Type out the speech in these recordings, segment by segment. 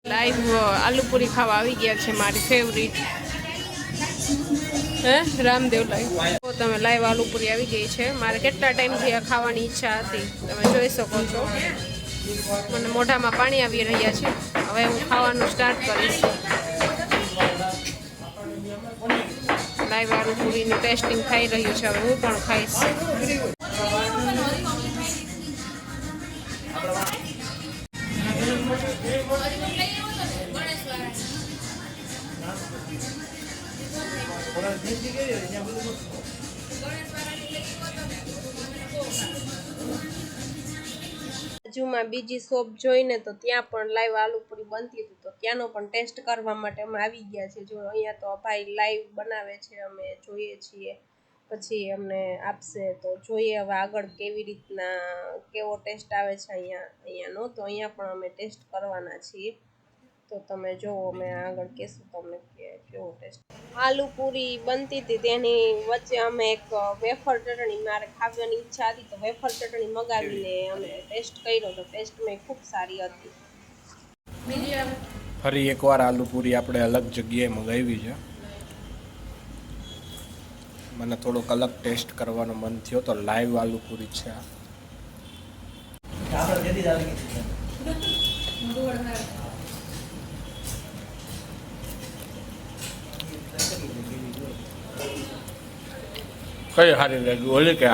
Live આલુ પૂરી ખાવા આવી ગયા છે મારી ફેવરિટ હે રામદેવ લાઈવ તો તમે લાઈવ આલુ પૂરી આવી ગઈ છે મારે કેટલા ટાઈમથી આ ખાવાની ઈચ્છા હતી તમે જોઈ શકો છો મને મોઢામાં પાણી આવી રહ્યા છે હવે હું ખાવાનું સ્ટાર્ટ કરીશ લાઈવ આલુ પૂરીનું ટેસ્ટિંગ થઈ રહ્યું છે હવે હું પણ ખાઈશ બાજુમાં બીજી શોપ જોઈને તો ત્યાં પણ લાઈવ આલુ પૂરી બનતી હતી તો ત્યાંનો પણ ટેસ્ટ કરવા માટે અમે આવી ગયા છે જો અહીંયા તો ભાઈ લાઈવ બનાવે છે અમે જોઈએ છીએ પછી અમને આપશે તો જોઈએ હવે આગળ કેવી રીતના કેવો ટેસ્ટ આવે છે અહીંયાનો તો અહીંયા પણ અમે ટેસ્ટ કરવાના છીએ તો તમે જોવો અમે આગળ કહેશું તમને કે કેવો ટેસ્ટ આલુ પૂરી બનતી હતી તેની વચ્ચે અમે એક વેફર ચટણી મારે ખાવાની ઈચ્છા હતી તો વેફર ચટણી મગાવીને અમે ટેસ્ટ કર્યો તો ટેસ્ટમાં ખૂબ સારી હતી ફરી એકવાર આલુ પૂરી આપણે અલગ જગ્યાએ મગાવી છે મને થોડોક અલગ ટેસ્ટ કરવાનો મન થયો તો લાઈવ આલુ પૂરી છે કઈ સારી લાગી ઓલી કે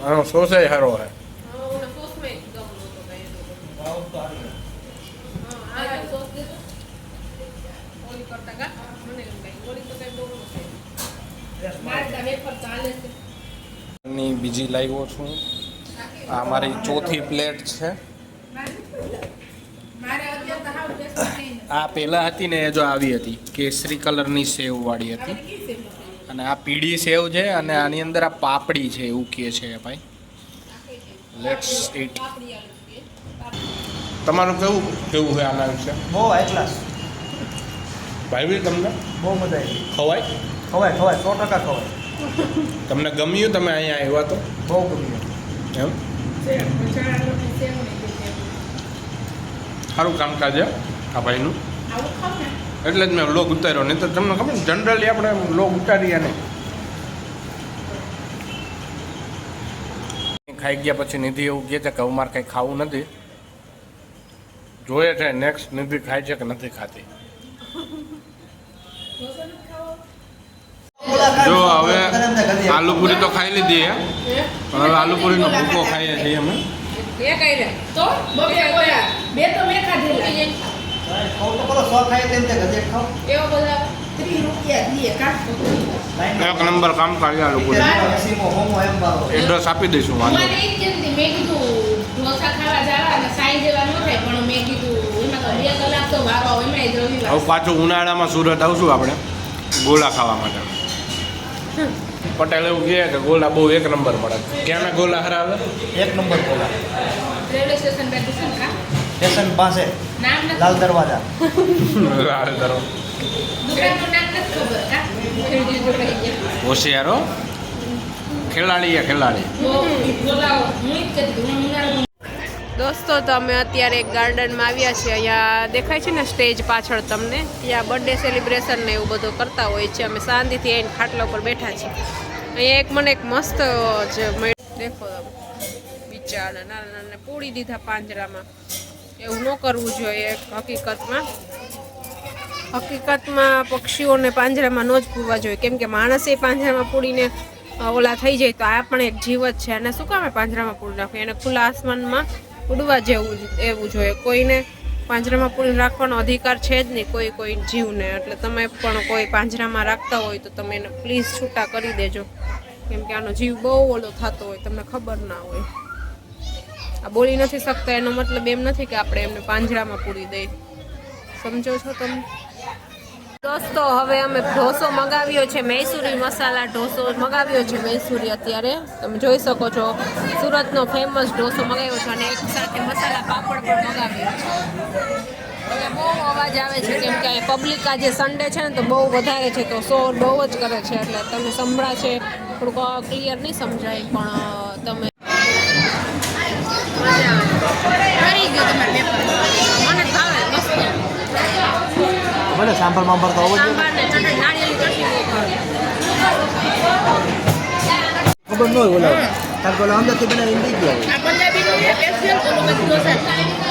આનો સોસ સારો હે બીજી લાવ્યો છું આ મારી ચોથી પ્લેટ છે આ પહેલા હતી ને એ જો આવી હતી કેસરી કલરની સેવ વાળી હતી અને આ પીળી સેવ છે અને આની અંદર આ પાપડી છે એવું કહે છે ભાઈ લેટ્સ ઈટ તમારું કેવું કેવું છે આના વિશે બહુ હાઈ ક્લાસ ભાઈ તમને બહુ મજા આવી ખવાય ખવાય 100% ખવાય તમને ગમ્યું તમે અહીંયા આવ્યા તો બહુ ગમ્યું એમ સારું કામકાજ છે આ ભાઈનું એટલે જ મેં લોગ ઉતાર્યો નહીં તો તમને ખબર ને જનરલી આપણે લોગ ઉતારીએ નહીં ખાઈ ગયા પછી નિધિ એવું કહે છે કે અમારે કંઈ ખાવું નથી જોઈએ છે નેક્સ્ટ નિધિ ખાય છે કે નથી ખાતી જો હવે આલુ પૂરી તો ખાઈ લીધી હે પણ હવે આલુ પૂરીનો ભૂકો ખાઈએ છીએ અમે એક નંબર કામ કાઢી આલુ પૂરી એડ્રેસ આપી દઈશું વાંધો હવે પાછું ઉનાળામાં સુરત આવશું આપણે ગોલા ખાવા માટે પટેલ એવું કહે કે ગોલા બહુ એક નંબર મળે ક્યાંના ગોલા હરા આવે એક નંબર ગોલા સ્ટેશન પાસે લાલ દરવાજા લાલ દરવાજા હોશિયારો ખેલાડી દોસ્તો તો અમે અત્યારે એક ગાર્ડનમાં આવ્યા છીએ અહીંયા દેખાય છે ને સ્ટેજ પાછળ તમને ત્યાં બર્થડે સેલિબ્રેશન ને એવું બધું કરતા હોય છે અમે શાંતિથી આવીને ખાટલા ઉપર બેઠા છીએ અહીંયા મને એક મસ્ત જ દેખો બિચારા નાના નાના પૂરી દીધા પાંજરામાં એવું ન કરવું જોઈએ હકીકતમાં પક્ષીઓને પાંજરામાં ન જ પૂરવા જોઈએ કેમ કે માણસે પાંજરામાં પૂરીને ઓલા થઈ જાય તો આ પણ એક જીવ જ છે અને શું કામે પાંજરામાં પૂરી નાખવું એને ખુલ્લા આસમાનમાં ઉડવા જેવું એવું જોઈએ કોઈને પાંજરામાં પૂરી રાખવાનો અધિકાર છે જ નહીં કોઈ જીવને એટલે તમે પણ કોઈ પાંજરામાં રાખતા હોય તો તમે એને પ્લીઝ છૂટા કરી દેજો કેમ કે આનો જીવ બહુ ઓલો થતો હોય તમને ખબર ના હોય આ બોલી નથી શકતા એનો મતલબ એમ નથી કે આપણે એમને પાંજરામાં પૂરી દઈએ સમજો છો તમે દોસ્તો હવે અમે ઢોસો મગાવ્યો છે મૈસૂરી મસાલા ઢોસો મગાવ્યો છે મૈસૂરી અત્યારે તમે જોઈ શકો છો સુરતનો ફેમસ ઢોસો મગાવ્યો છે અને એક સાથે મસાલા પાપડ પણ મગાવ્યો છે બહુ અવાજ આવે છે કેમ કે પબ્લિક આજે સન્ડે છે ને તો બહુ વધારે છે તો શોર બહુ જ કરે છે એટલે તમને સંભળા છે થોડુંક ક્લિયર નહીં સમજાય પણ તમે મજા આવે કરી ગયો તમારે પેપર મને ભાવે મસ્ત ભલે સાંભળ માંભર તો આવો જ સાંભાર ને ચટણી નાળિયેરી ચટણી બહુ ભાવે ખબર ન હોય ઓલા તાર બોલા અંદરથી બનાવી ઈંડી ગયા હોય આ પંજાબીનું છે સ્પેશિયલ ઓલું બધું ઢોસા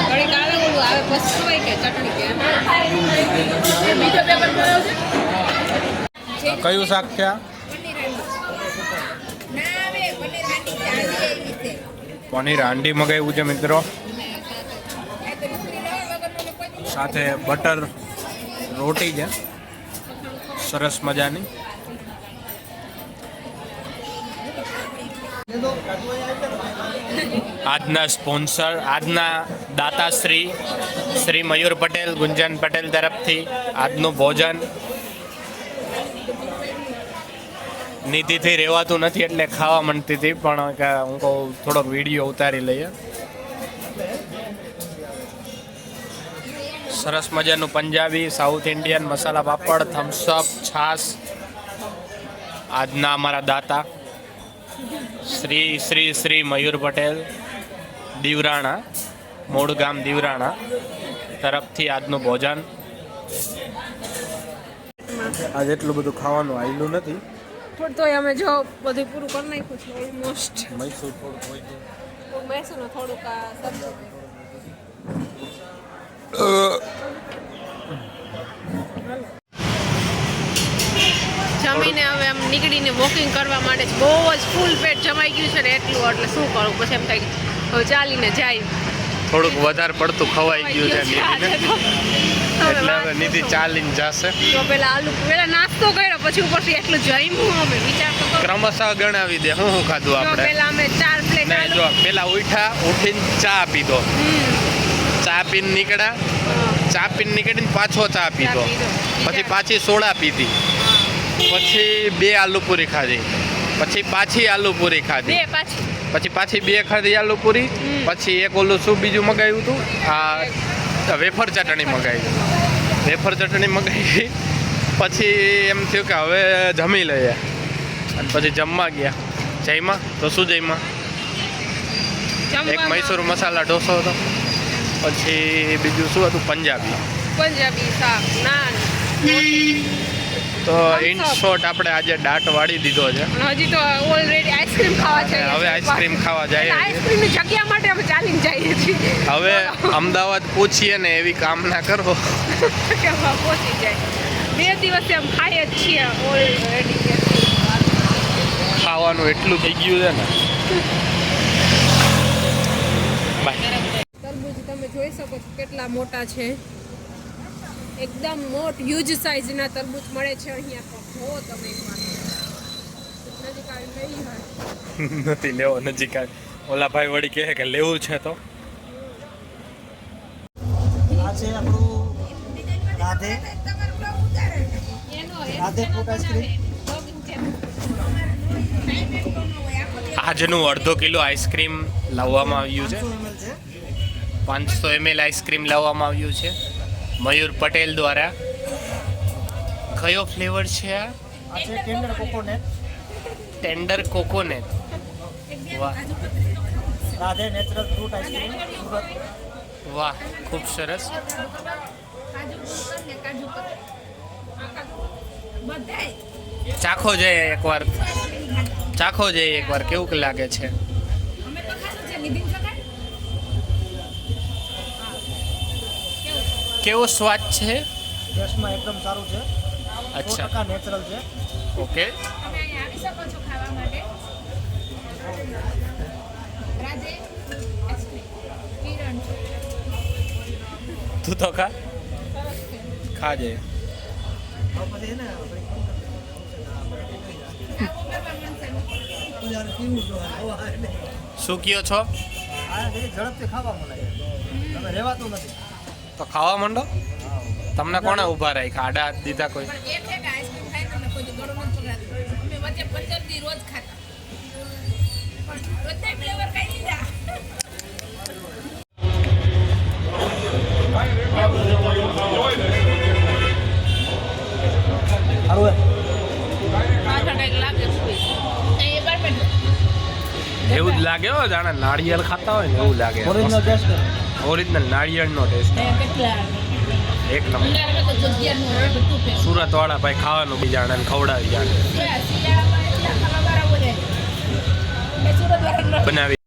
ઘડીક આવે ઓલું આવે પછી ખવાય કે ચટણી કે બીજો પેપર કયો છે કયું શાક છે આ? પનીર હાંડી મગાવ્યું છે મિત્રો, સાથે બટર રોટી છે સરસ મજાની. આજના સ્પોન્સર, આજના દાતાશ્રી શ્રી મયુર પટેલ, ગુંજન પટેલ તરફથી આજનું ભોજન. નીતિથી રહેવાતું નથી એટલે ખાવા માંડતી હતી પણ કે હું કહું થોડોક વિડીયો ઉતારી લઈએ. સરસ મજાનું પંજાબી, સાઉથ ઇન્ડિયન મસાલા પાપડ, થમ્સઅપ, છાશ. આજના અમારા દાતા શ્રી શ્રી શ્રી મયુર પટેલ દીવરાણા, મૂળ ગામ દીવરાણા તરફથી આજનું ભોજન. આજ એટલું બધું ખાવાનું આવેલું નથી પણ તોય અમે જો બધું પૂરું કરી નાખ્યું છે ઓલમોસ્ટ. મૈસૂર થોડુંક હોય છે. મૈસૂરનું થોડુંક આ સબ્જી જમીને હવે આમ નીકળીને વોકિંગ કરવા માટે બહુ જ ફૂલ પેટ જમાઈ ગયું છે ને એટલું એટલે શું કરું પછી એમ થાય હવે ચાલીને જાય. થોડુંક વધારે પડતું ખવાઈ ગયું છે નીતિને, એટલે હવે નીતિ ચાલીને જશે. તો પેલા નાસ્તો કર્યો પછી ઉપરથી એટલું જમ્યું અમે વિચાર તો કરો. ક્રમશઃ ગણાવી દે હું ખાધું આપણે. પેલા અમે 4 પ્લેટ નહીં જો પેલા ઉઠીને ચા પીધો, ચા પીને નીકળ્યા, ચા પીને નીકળીને પાછો ચા પીધો, પછી પાછી સોડા પીધી, પછી 2 આલુ પૂરી ખાધી, પછી પાછી આલુ પૂરી ખાધી, પછી પાછી 2 ખાધી આલુ પૂરી, પછી એક ઓલું શું બીજું મગાવ્યું હતું આ વેફર ચટણી મગાવી, વેફર ચટણી મગાવી. પછી એમ થયું કે હવે જમી લઈએ અને પછી જમવા ગયા. જમ્યા તો શું જમ્યા? એક મૈસૂર મસાલા ઢોસો હતો, પછી બીજું શું હતું પંજાબી શાક, નાન. તો ઇન શોર્ટ આપણે આજે દાટ વાળી દીધો છે. હજી તો ઓલરેડી આઈસ્ક્રીમ ખાવા છે. હવે આઈસ્ક્રીમ ખાવા જાય. આઈસ્ક્રીમની જગ્યા માટે અમે ચાલીને જઈએ છીએ. હવે અમદાવાદ પહોંચીએ ને એવી કામના કરો કે પહોંચી જાય. 2 દિવસથી આમ ખાઈએ જ છીએ ઓલરેડી. ખાવાનું એટલું થઈ ગયું છે ને. તરબૂચ તમે જોઈ શકો છો કેટલા મોટા છે, એકદમ હ્યુજ સાઇઝના તરબૂચ મળે છે અહીંયા. તો જો તમે એકવાર નજીક આવી લઈ હોય. નથી લેવો નજીક આવી. ઓલા ભાઈ વળી કહે કે લેવું છે તો. આ છે આપણું રાધે ફ્રૂટ આઈસ્ક્રીમ. આજનું 1/2 કિલો આઈસ્ક્રીમ લાવવામાં આવ્યું છે. 500 ml આઈસ્ક્રીમ લાવવામાં આવ્યું છે મયુર પટેલ દ્વારા. કયો ફ્લેવર છે આ? છે ટેન્ડર કોકોનટ. Tender coconut. વાહ Radhe natural fruit ice cream Surat. વાહ ખૂબ સરસ. ચાખો જઈએ એકવાર, ચાખો જઈએ એકવાર કેવું લાગે છે. કેવો સ્વાદ છે? ટેસ્ટમાં એકદમ સારું છે. અચ્છા 100% નેચરલ છે. ઓકે. તું તો ખાજે. શું કયો છો? ઝડપથી ખાવા મળે, તમે રહેવાતું નથી. તો ખાવા માંડો. તમને કોણે ઊભા રાખ્યા? આડા હાથ દીધા કોઈ? રોજ ખાતા લાગે હો જાણે નાળિયેર ખાતા હોય ને એવું લાગે ઓરિજિનલ ટેસ્ટ કરો. ઓરિજિનલ નાળિયેરનો ટેસ્ટ એક નંબર સુરત વાળા ભાઈ ખાવાનું બી જાણે ને ખવડાવી જાણે બનાવી